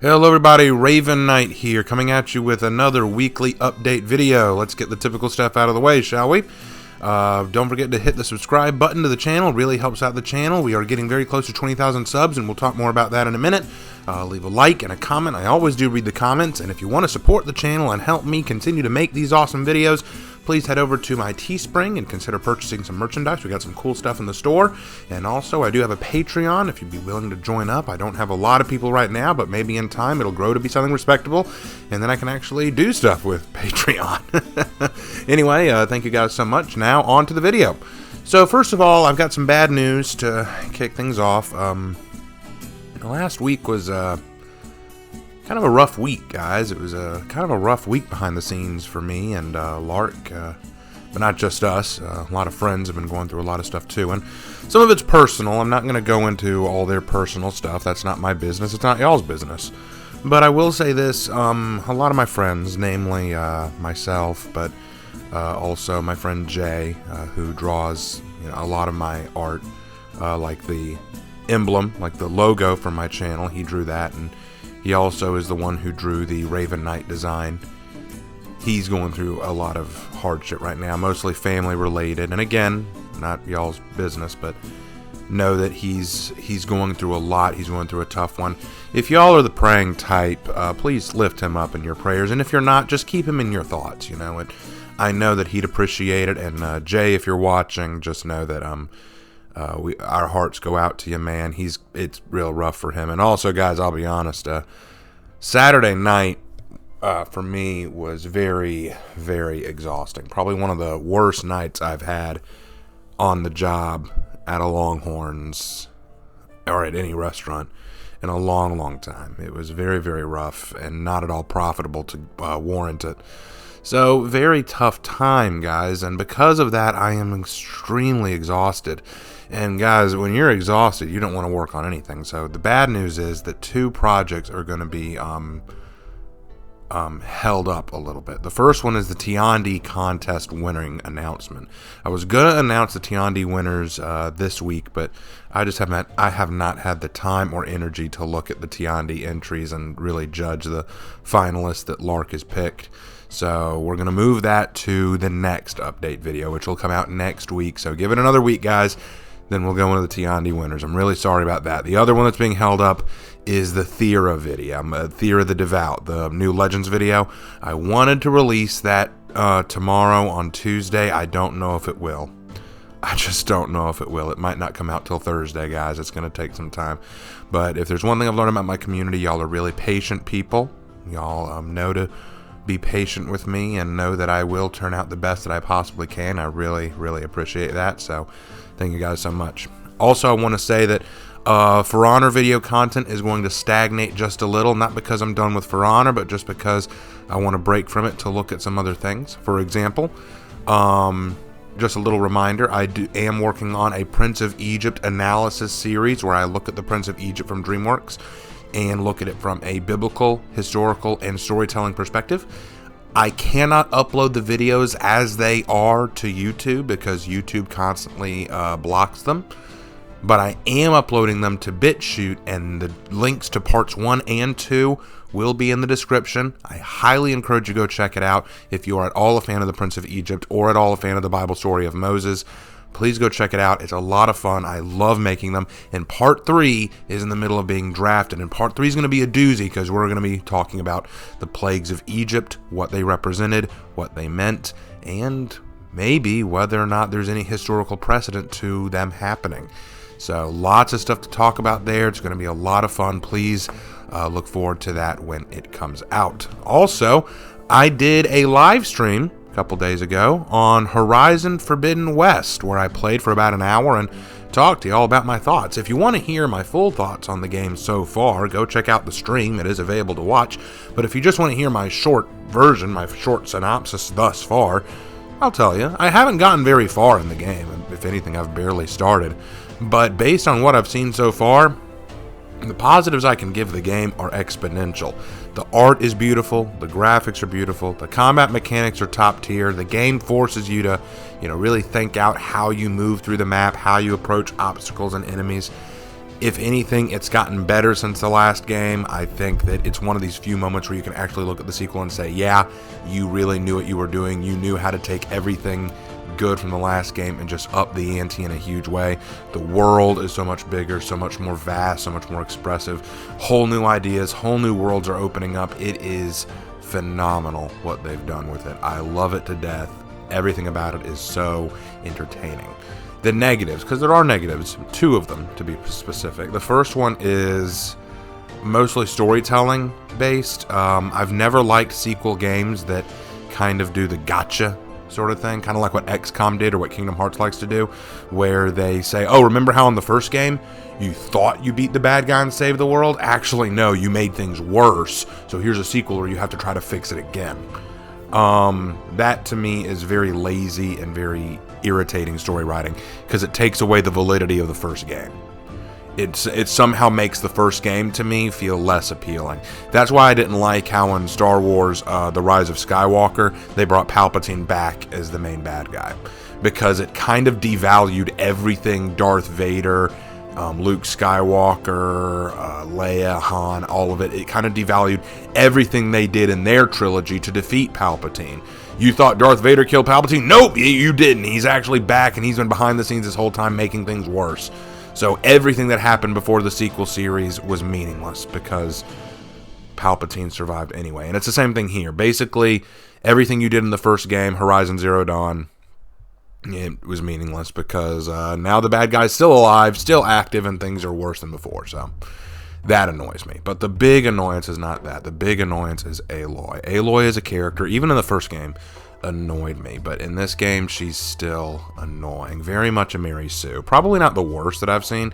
Hello everybody, Raven Knight here, coming at you with another weekly update video. Let's get the typical stuff out of the way, shall we? Don't forget to hit the subscribe button to the channel, it really helps out the channel. We are getting very close to 20,000 subs, and we'll talk more about that in a minute. Leave a like and a comment. I always do read the comments, and if you want to support the channel and help me continue to make these awesome videos, please head over to my Teespring and consider purchasing some merchandise. We got some cool stuff in the store. And also, I do have a Patreon if you'd be willing to join up. I don't have a lot of people right now, but maybe in time it'll grow to be something respectable, and then I can actually do stuff with Patreon. Anyway, thank you guys so much. Now, on to the video. So, first of all, I've got some bad news to kick things off. Last week was kind of a rough week, guys. It was kind of a rough week behind the scenes for me and Lark, but not just us. A lot of friends have been going through a lot of stuff too, and some of it's personal. I'm not going to go into all their personal stuff. That's not my business. It's not y'all's business. But I will say this, a lot of my friends, namely myself, but also my friend Jay, who draws a lot of my art, like the emblem, like the logo for my channel. He drew that, and he also is the one who drew the Raven Knight design. He's going through a lot of hardship right now, mostly family related, and again, not y'all's business, but know that he's going through a lot. He's going through a tough one. If y'all are the praying type, please lift him up in your prayers, and if you're not, just keep him in your thoughts. And I know that he'd appreciate it. And Jay, if you're watching, just know that our hearts go out to you, man. It's real rough for him. And also, guys, I'll be honest, Saturday night for me was very, very exhausting. Probably one of the worst nights I've had on the job at a Longhorns or at any restaurant in a long, long time. It was very, very rough and not at all profitable to warrant it. So, very tough time, guys, and because of that, I am extremely exhausted. And guys, when you're exhausted, you don't want to work on anything. So the bad news is that two projects are going to be held up a little bit. The first one is the Tiandi contest winning announcement. I was going to announce the Tiandi winners this week, but I have not had the time or energy to look at the Tiandi entries and really judge the finalists that Lark has picked. So we're going to move that to the next update video, which will come out next week. So give it another week, guys. Then we'll go into the Tiandi winners. I'm really sorry about that. The other one that's being held up is the Thera video, Thera the Devout, the new Legends video. I wanted to release that tomorrow on Tuesday. I don't know if it will. I just don't know if it will. It might not come out till Thursday, guys. It's going to take some time. But if there's one thing I've learned about my community, y'all are really patient people. Y'all know to be patient with me and know that I will turn out the best that I possibly can. I really, really appreciate that. So thank you guys so much. Also, I want to say that For Honor video content is going to stagnate just a little, not because I'm done with For Honor, but just because I want to break from it to look at some other things. For example, just a little reminder, I am working on a Prince of Egypt analysis series where I look at the Prince of Egypt from DreamWorks and look at it from a biblical, historical, and storytelling perspective. I cannot upload the videos as they are to YouTube because YouTube constantly blocks them. But I am uploading them to BitChute, and the links to parts 1 and 2 will be in the description. I highly encourage you to go check it out. If you are at all a fan of the Prince of Egypt or at all a fan of the Bible story of Moses, please go check it out. It's a lot of fun. I love making them. And part 3 is in the middle of being drafted. And part 3 is going to be a doozy because we're going to be talking about the plagues of Egypt, what they represented, what they meant, and maybe whether or not there's any historical precedent to them happening. So lots of stuff to talk about there. It's going to be a lot of fun. Please look forward to that when it comes out. Also, I did a live stream a couple days ago on Horizon Forbidden West, where I played for about an hour and talked to you all about my thoughts. If you want to hear my full thoughts on the game so far, go check out the stream. It is available to watch. But if you just want to hear my short version, my short synopsis thus far, I'll tell you, I haven't gotten very far in the game. If anything, I've barely started. But based on what I've seen so far, the positives I can give the game are exponential. The art is beautiful, the graphics are beautiful, the combat mechanics are top tier, the game forces you to, really think out how you move through the map, how you approach obstacles and enemies. If anything, it's gotten better since the last game. I think that it's one of these few moments where you can actually look at the sequel and say, yeah, you really knew what you were doing. You knew how to take everything good from the last game and just up the ante in a huge way. The world is so much bigger, so much more vast, so much more expressive. Whole new ideas, whole new worlds are opening up. It is phenomenal what they've done with it. I love it to death. Everything about it is so entertaining. The negatives, because there are negatives, 2 of them to be specific. The first one is mostly storytelling based. I've never liked sequel games that kind of do the gotcha sort of thing, kind of like what XCOM did or what Kingdom Hearts likes to do, where they say, oh, remember how in the first game you thought you beat the bad guy and saved the world? Actually, no, you made things worse, so here's a sequel where you have to try to fix it again. That to me is very lazy and very irritating story writing, because it takes away the validity of the first game. It somehow makes the first game to me feel less appealing. That's why I didn't like how in Star Wars The Rise of Skywalker they brought Palpatine back as the main bad guy, because it kind of devalued everything Darth Vader, Luke Skywalker, Leia, Han, all of it. It kind of devalued everything they did in their trilogy to defeat Palpatine. You thought Darth Vader killed Palpatine? Nope, you didn't. He's actually back, and he's been behind the scenes this whole time making things worse. So everything that happened before the sequel series was meaningless because Palpatine survived anyway. And it's the same thing here. Basically, everything you did in the first game, Horizon Zero Dawn, it was meaningless because now the bad guy's still alive, still active, and things are worse than before. So that annoys me. But the big annoyance is not that. The big annoyance is Aloy. Aloy as a character, even in the first game, annoyed me. But in this game, she's still annoying. Very much a Mary Sue. Probably not the worst that I've seen,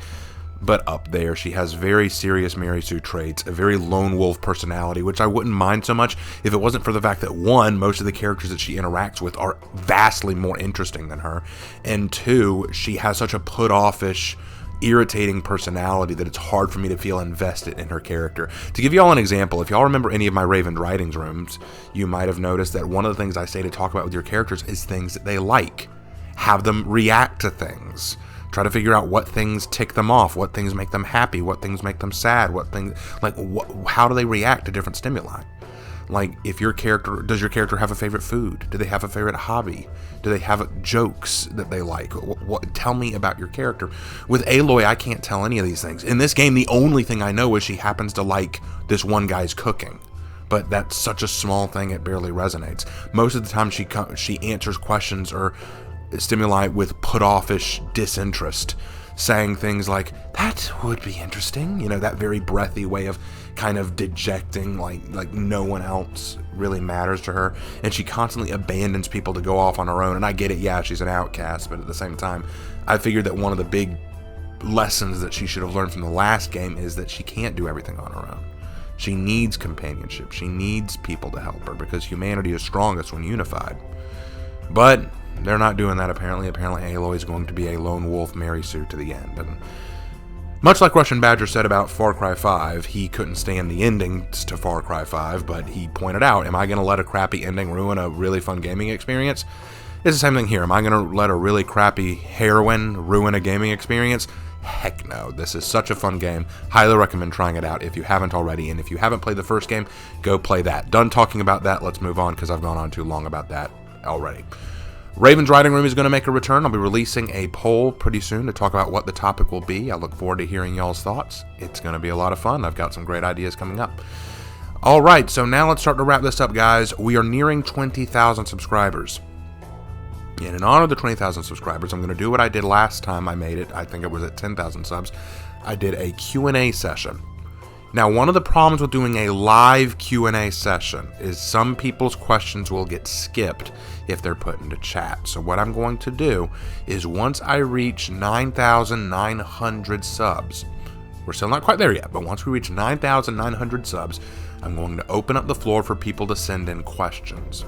but up there. She has very serious Mary Sue traits, a very lone wolf personality, which I wouldn't mind so much if it wasn't for the fact that, 1, most of the characters that she interacts with are vastly more interesting than her, and 2, she has such a put-offish, irritating personality that it's hard for me to feel invested in her character. To give you all an example, if y'all remember any of my Raven Writings rooms, you might have noticed that one of the things I say to talk about with your characters is things that they like. Have them react to things. Try to figure out what things tick them off, what things make them happy, what things make them sad, what things, like, how do they react to different stimuli? Like, if your character, does your character have a favorite food? Do they have a favorite hobby? Do they have jokes that they like? Tell me about your character. With Aloy, I can't tell any of these things. In this game, the only thing I know is she happens to like this one guy's cooking. But that's such a small thing, it barely resonates. Most of the time, she answers questions or stimuli with put-offish disinterest, saying things like, that would be interesting, you know, that very breathy way of kind of dejecting, like no one else really matters to her, and she constantly abandons people to go off on her own. And I get it, yeah, she's an outcast, but at the same time, I figured that one of the big lessons that she should have learned from the last game is that she can't do everything on her own. She needs companionship, she needs people to help her, because humanity is strongest when unified. But they're not doing that, apparently. Apparently Aloy is going to be a lone wolf Mary Sue to the end. And much like Russian Badger said about Far Cry 5, he couldn't stand the endings to Far Cry 5, but he pointed out, am I going to let a crappy ending ruin a really fun gaming experience? It's the same thing here. Am I going to let a really crappy heroine ruin a gaming experience? Heck no. This is such a fun game. Highly recommend trying it out if you haven't already, and if you haven't played the first game, go play that. Done talking about that, let's move on, because I've gone on too long about that already. Raven's Writing Room is going to make a return. I'll be releasing a poll pretty soon to talk about what the topic will be. I look forward to hearing y'all's thoughts. It's going to be a lot of fun. I've got some great ideas coming up. All right, so now let's start to wrap this up, guys. We are nearing 20,000 subscribers. And in honor of the 20,000 subscribers, I'm going to do what I did last time I made it. I think it was at 10,000 subs. I did a Q&A session. Now, one of the problems with doing a live Q&A session is some people's questions will get skipped if they're put into chat. So what I'm going to do is, once I reach 9,900 subs, we're still not quite there yet, but once we reach 9,900 subs, I'm going to open up the floor for people to send in questions.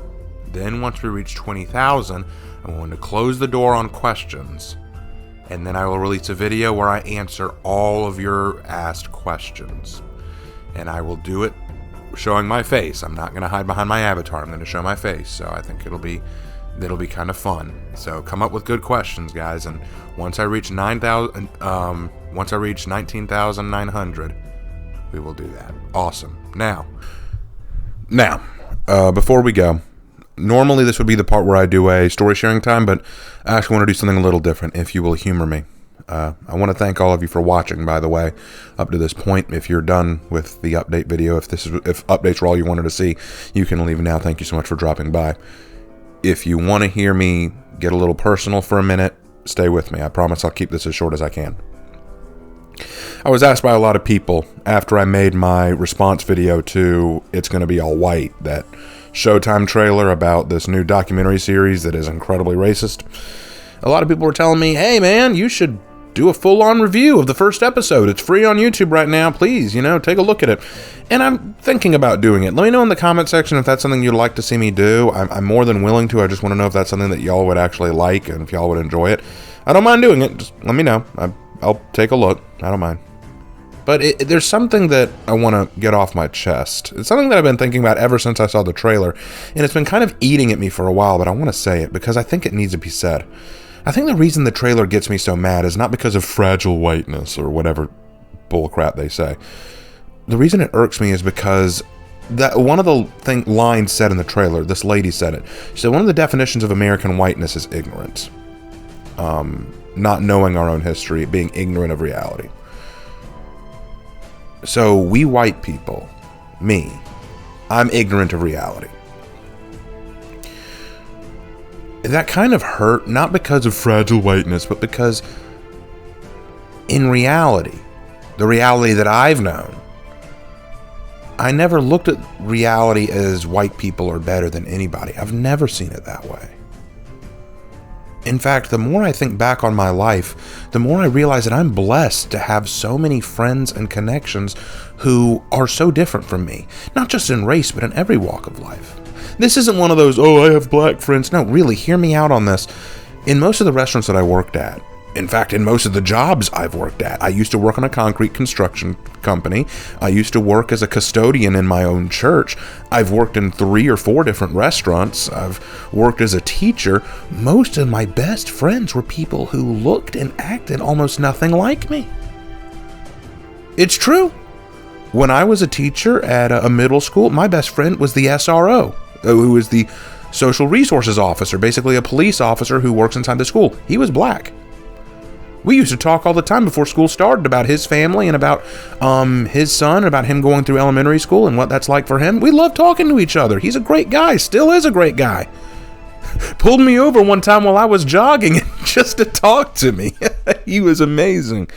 Then once we reach 20,000, I'm going to close the door on questions, and then I will release a video where I answer all of your asked questions. And I will do it showing my face. I'm not going to hide behind my avatar. I'm going to show my face. So I think it'll be It'll be kind of fun. So come up with good questions, guys. And once I reach 19,900, we will do that. Awesome. Now, before we go, normally this would be the part where I do a story sharing time, but I actually want to do something a little different, if you will humor me. I want to thank all of you for watching, by the way, up to this point. If you're done with the update video, if updates are all you wanted to see, you can leave now. Thank you so much for dropping by. If you want to hear me get a little personal for a minute, stay with me. I promise I'll keep this as short as I can. I was asked by a lot of people after I made my response video to It's Gonna Be All White, that Showtime trailer about this new documentary series that is incredibly racist. A lot of people were telling me, hey man, you should do a full-on review of the first episode. It's free on YouTube right now. Please, take a look at it. And I'm thinking about doing it. Let me know in the comment section if that's something you'd like to see me do. I'm more than willing to. I just want to know if that's something that y'all would actually like and if y'all would enjoy it. I don't mind doing it. Just let me know. I'll take a look. I don't mind. But there's something that I want to get off my chest. It's something that I've been thinking about ever since I saw the trailer. And it's been kind of eating at me for a while, but I want to say it because I think it needs to be said. I think the reason the trailer gets me so mad is not because of fragile whiteness or whatever bullcrap they say. The reason it irks me is because one of the lines said in the trailer, this lady said it. She said one of the definitions of American whiteness is ignorance. Not knowing our own history, being ignorant of reality. So we white people, me, I'm ignorant of reality. That kind of hurt, not because of fragile whiteness, but because in reality, the reality that I've known, I never looked at reality as white people are better than anybody. I've never seen it that way. In fact, the more I think back on my life, the more I realize that I'm blessed to have so many friends and connections who are so different from me, not just in race, but in every walk of life. This isn't one of those, oh, I have black friends. No, really, hear me out on this. In most of the restaurants that I worked at, in fact, in most of the jobs I've worked at, I used to work on a concrete construction company. I used to work as a custodian in my own church. I've worked in 3 or 4 different restaurants. I've worked as a teacher. Most of my best friends were people who looked and acted almost nothing like me. It's true. When I was a teacher at a middle school, my best friend was the SRO, who was the social resources officer, basically a police officer who works inside the school. He was black. We used to talk all the time before school started about his family and about his son, about him going through elementary school and what that's like for him. We love talking to each other. He's a great guy, still is a great guy. Pulled me over one time while I was jogging just to talk to me. He was amazing.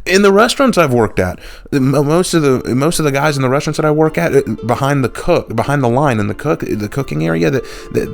In the restaurants I've worked at, most of the guys in the restaurants that I work at, behind the line in the cooking area, that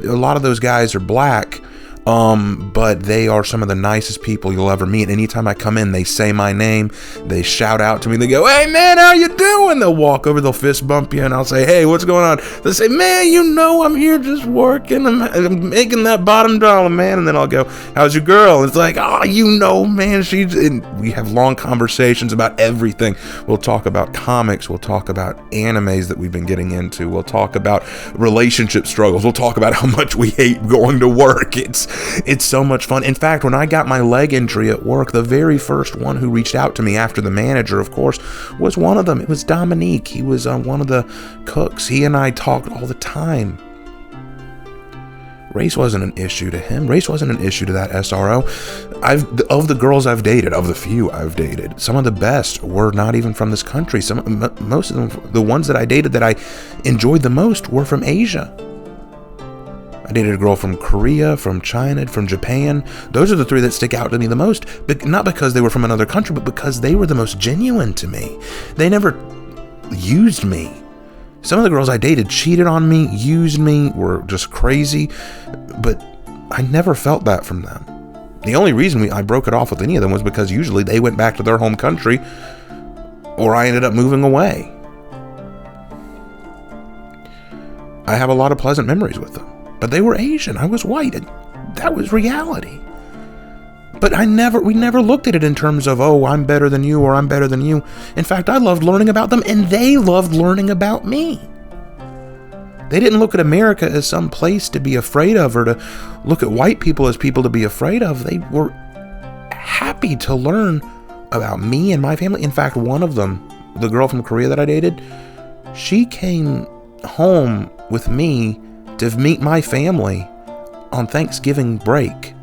a lot of those guys are black. But they are some of the nicest people you'll ever meet. Anytime I come in, they say my name, they shout out to me, they go, hey man, how you doing? They'll walk over, they'll fist bump you, and I'll say, hey, what's going on? They'll say, man, I'm here just working, I'm making that bottom dollar, man. And then I'll go, how's your girl? And it's like, oh, man, and we have long conversations about everything. We'll talk about comics, we'll talk about animes that we've been getting into, we'll talk about relationship struggles, we'll talk about how much we hate going to work. It's so much fun. In fact, when I got my leg injury at work, the very first one who reached out to me after the manager, of course, was one of them. It was Dominique. He was one of the cooks. He and I talked all the time. Race wasn't an issue to him. Race wasn't an issue to that SRO. Of the girls I've dated, of the few I've dated, some of the best were not even from this country. Most of them, the ones that I dated that I enjoyed the most, were from Asia. I dated a girl from Korea, from China, from Japan. Those are the 3 that stick out to me the most. But not because they were from another country, but because they were the most genuine to me. They never used me. Some of the girls I dated cheated on me, used me, were just crazy. But I never felt that from them. The only reason I broke it off with any of them was because usually they went back to their home country, or I ended up moving away. I have a lot of pleasant memories with them. But they were Asian. I was white. That was reality. But we never looked at it in terms of, oh, I'm better than you or I'm better than you. In fact, I loved learning about them and they loved learning about me. They didn't look at America as some place to be afraid of, or to look at white people as people to be afraid of. They were happy to learn about me and my family. In fact, one of them, the girl from Korea that I dated, she came home with me to meet my family on Thanksgiving break.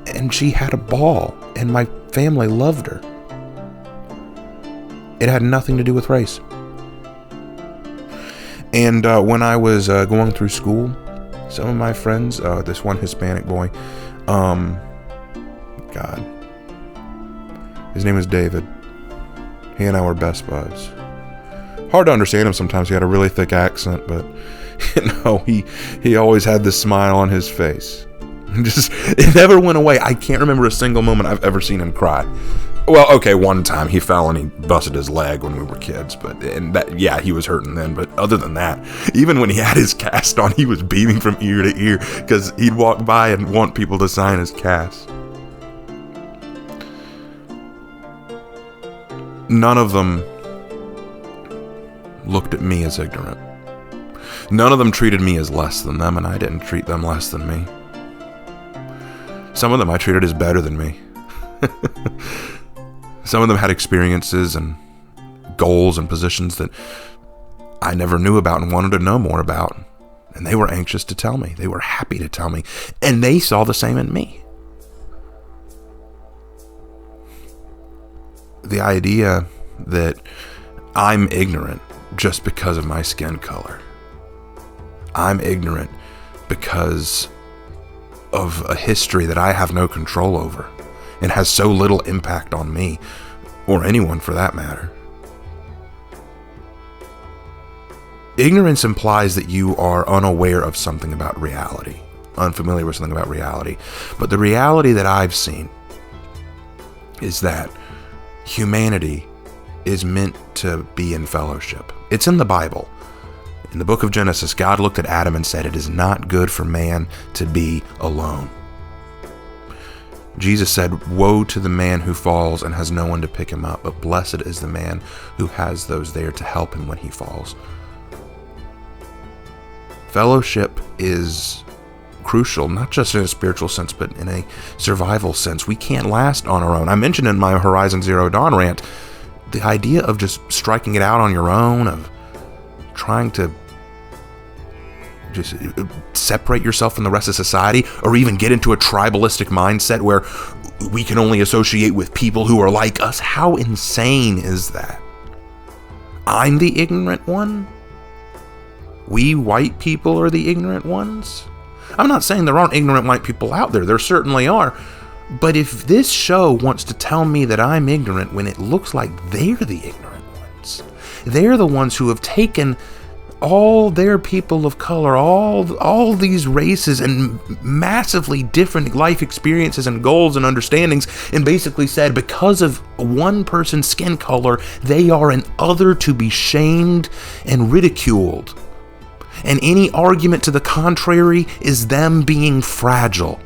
And she had a ball, and my family loved her. It had nothing to do with race. And when I was going through school, some of my friends, this one Hispanic boy, his name is David. He and I were best buds. Hard to understand him sometimes. He had a really thick accent, but he always had this smile on his face. It never went away. I can't remember a single moment I've ever seen him cry. Well, okay, one time he fell and he busted his leg when we were kids, he was hurting then. But other than that, even when he had his cast on, he was beaming from ear to ear because he'd walk by and want people to sign his cast. None of them looked at me as ignorant. None of them treated me as less than them, and I didn't treat them less than me. Some of them I treated as better than me. Some of them had experiences and goals and positions that I never knew about and wanted to know more about. And they were anxious to tell me. They were happy to tell me. And they saw the same in me. The idea that I'm ignorant just because of my skin color. I'm ignorant because of a history that I have no control over and has so little impact on me, or anyone for that matter. Ignorance implies that you are unaware of something about reality, unfamiliar with something about reality. But the reality that I've seen is that humanity is meant to be in fellowship. It's in the Bible. In the book of Genesis, God looked at Adam and said, "It is not good for man to be alone." Jesus said, "Woe to the man who falls and has no one to pick him up, but blessed is the man who has those there to help him when he falls." Fellowship is crucial, not just in a spiritual sense, but in a survival sense. We can't last on our own. I mentioned in my Horizon Zero Dawn rant, the idea of just striking it out on your own, of trying to just separate yourself from the rest of society, or even get into a tribalistic mindset where we can only associate with people who are like us. How insane is that? I'm the ignorant one? We white people are the ignorant ones? I'm not saying there aren't ignorant white people out there. There certainly are. But if this show wants to tell me that I'm ignorant when it looks like they're the ignorant ones, they're the ones who have taken all their people of color, all these races and massively different life experiences and goals and understandings, and basically said because of one person's skin color, they are an other to be shamed and ridiculed. And any argument to the contrary is them being fragile.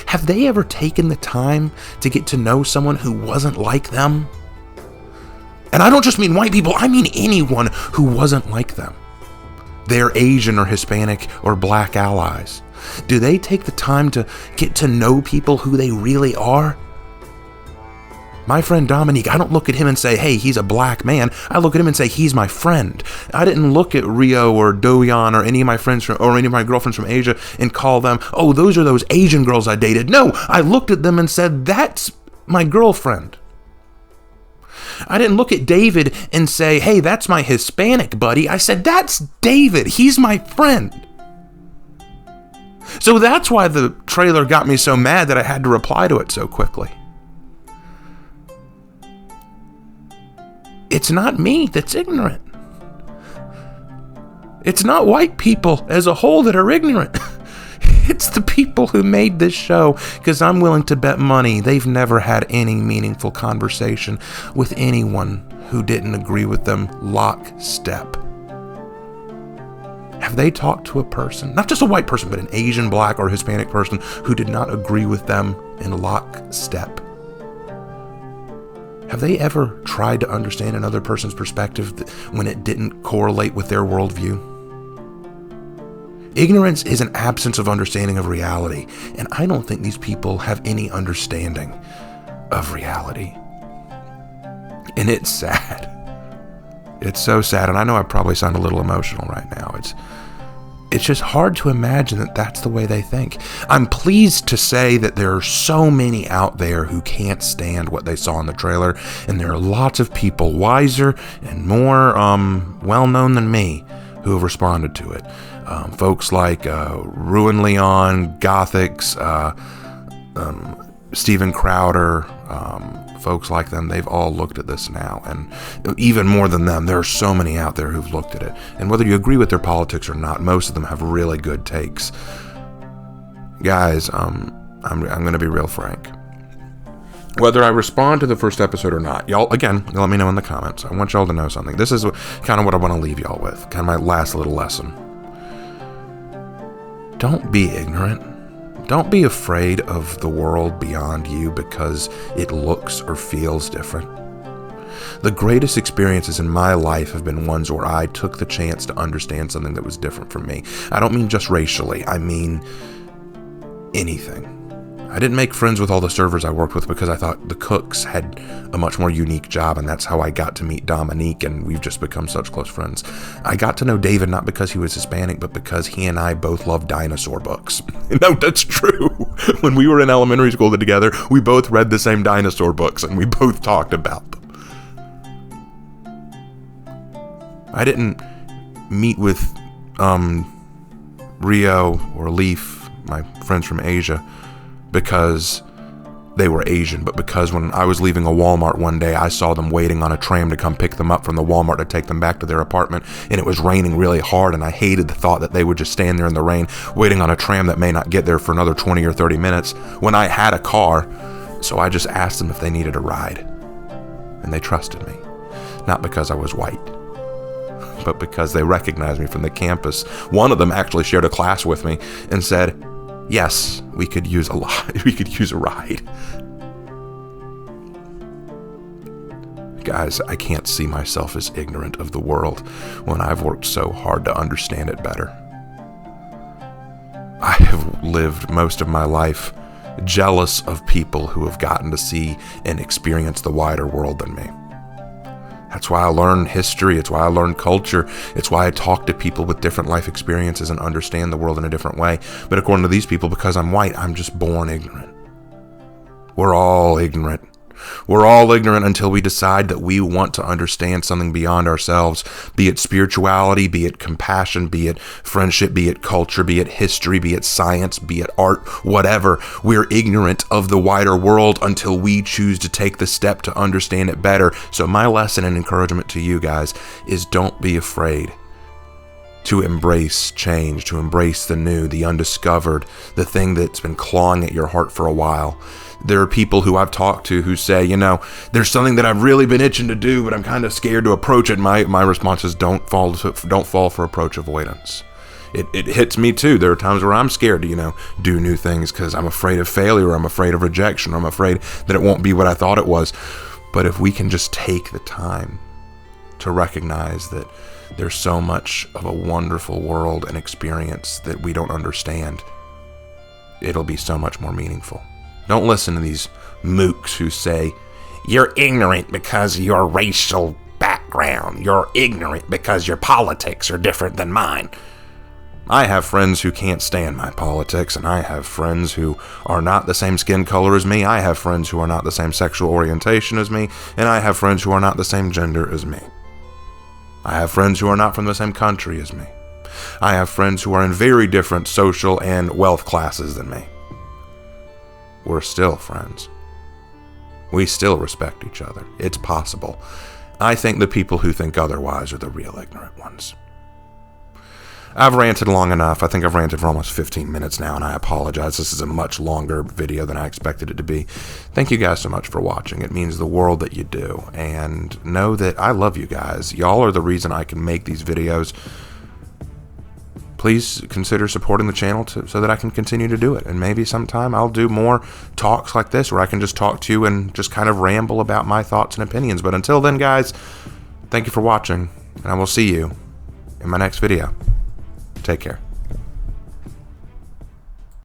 Have they ever taken the time to get to know someone who wasn't like them? And I don't just mean white people, I mean anyone who wasn't like them. Their Asian or Hispanic or black allies. Do they take the time to get to know people who they really are? My friend Dominique, I don't look at him and say, hey, he's a black man. I look at him and say, he's my friend. I didn't look at Rio or Doyan or any of my friends or any of my girlfriends from Asia and call them, oh, those are those Asian girls I dated. No, I looked at them and said, that's my girlfriend. I didn't look at David and say, hey, that's my Hispanic buddy. I said, that's David. He's my friend. So that's why the trailer got me so mad that I had to reply to it so quickly. It's not me that's ignorant. It's not white people as a whole that are ignorant. It's the people who made this show, because I'm willing to bet money they've never had any meaningful conversation with anyone who didn't agree with them lockstep. Have they talked to a person, not just a white person, but an Asian, black, or Hispanic person who did not agree with them in lockstep? Have they ever tried to understand another person's perspective when it didn't correlate with their worldview? Ignorance is an absence of understanding of reality, and I don't think these people have any understanding of reality. And it's sad. It's so sad, and I know I probably sound a little emotional right now. It's just hard to imagine that that's the way they think. I'm pleased to say that there are so many out there who can't stand what they saw in the trailer, and there are lots of people wiser and more well-known than me who have responded to it. Folks like Ruin Leon, Gothics, Steven Crowder, folks like them, they've all looked at this now. And even more than them, there are so many out there who've looked at it. And whether you agree with their politics or not, most of them have really good takes. Guys, I'm going to be real frank. Whether I respond to the first episode or not, y'all, again, let me know in the comments. I want y'all to know something. This is kind of what I want to leave y'all with. Kind of my last little lesson. Don't be ignorant. Don't be afraid of the world beyond you because it looks or feels different. The greatest experiences in my life have been ones where I took the chance to understand something that was different from me. I don't mean just racially. I mean anything. I didn't make friends with all the servers I worked with because I thought the cooks had a much more unique job, and that's how I got to meet Dominique, and we've just become such close friends. I got to know David not because he was Hispanic, but because he and I both love dinosaur books. No, that's true. When we were in elementary school together, we both read the same dinosaur books, and we both talked about them. I didn't meet with Rio or Leaf, my friends from Asia, because they were Asian, but because when I was leaving a Walmart one day, I saw them waiting on a tram to come pick them up from the Walmart to take them back to their apartment, and it was raining really hard, and I hated the thought that they would just stand there in the rain waiting on a tram that may not get there for another 20 or 30 minutes when I had a car. So I just asked them if they needed a ride, and they trusted me. Not because I was white, but because they recognized me from the campus. One of them actually shared a class with me and said, yes, we could use a ride. Guys, I can't see myself as ignorant of the world when I've worked so hard to understand it better. I have lived most of my life jealous of people who have gotten to see and experience the wider world than me. That's why I learn history. It's why I learn culture. It's why I talk to people with different life experiences and understand the world in a different way. But according to these people, because I'm white, I'm just born ignorant. We're all ignorant. We're all ignorant until we decide that we want to understand something beyond ourselves, be it spirituality, be it compassion, be it friendship, be it culture, be it history, be it science, be it art, whatever. We're ignorant of the wider world until we choose to take the step to understand it better. So my lesson and encouragement to you guys is don't be afraid to embrace change, to embrace the new, the undiscovered, the thing that's been clawing at your heart for a while. There are people who I've talked to who say, there's something that I've really been itching to do, but I'm kind of scared to approach it. My response is don't fall for approach avoidance. It hits me too. There are times where I'm scared to, do new things because I'm afraid of failure, or I'm afraid of rejection, or I'm afraid that it won't be what I thought it was. But if we can just take the time to recognize that there's so much of a wonderful world and experience that we don't understand, it'll be so much more meaningful. Don't listen to these mooks who say, you're ignorant because of your racial background. You're ignorant because your politics are different than mine. I have friends who can't stand my politics, and I have friends who are not the same skin color as me. I have friends who are not the same sexual orientation as me, and I have friends who are not the same gender as me. I have friends who are not from the same country as me. I have friends who are in very different social and wealth classes than me. We're still friends. We still respect each other. It's possible. I think the people who think otherwise are the real ignorant ones. I've ranted long enough. I think I've ranted for almost 15 minutes now, and I apologize. This is a much longer video than I expected it to be. Thank you guys so much for watching. It means the world that you do. And know that I love you guys. Y'all are the reason I can make these videos. please consider supporting the channel so that I can continue to do it. And maybe sometime I'll do more talks like this where I can just talk to you and just kind of ramble about my thoughts and opinions. But until then, guys, thank you for watching, and I will see you in my next video. Take care.